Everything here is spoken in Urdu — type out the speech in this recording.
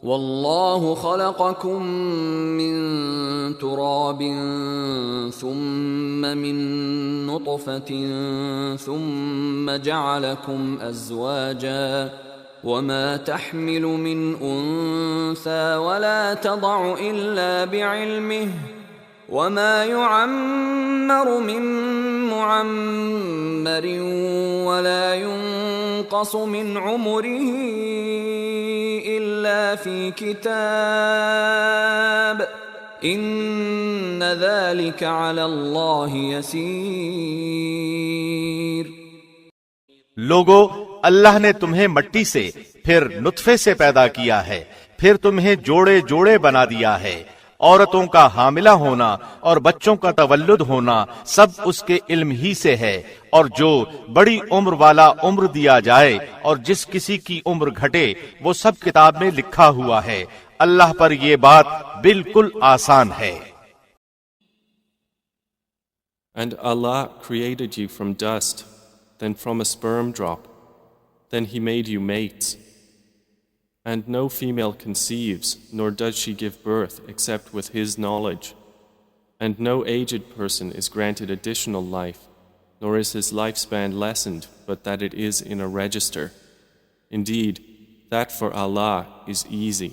والله خلقكم من تراب ثم من نطفة ثم جعلكم أزواجا وما تحمل من أنثى ولا تضع إلا بعلمه وما يعمر من معمر ولا ينقص من عمره إلا في كتاب إن ذلك على الله يسير۔ لوگو، اللہ نے تمہیں مٹی سے پھر نطفے سے پیدا کیا ہے، پھر تمہیں جوڑے جوڑے بنا دیا ہے۔ عورتوں کا حاملہ ہونا اور بچوں کا تولد ہونا سب اس کے علم ہی سے ہے، اور جو بڑی عمر والا عمر دیا جائے اور جس کسی کی عمر گھٹے وہ سب کتاب میں لکھا ہوا ہے۔ اللہ پر یہ بات بالکل آسان ہے۔ And Allah created you from dust, then from a sperm-drop, then He made you mates. And no female conceives, nor does she give birth except with His knowledge. And no aged person is granted additional life, nor is his lifespan lessened, but that it is in a register. Indeed, that for Allah is easy.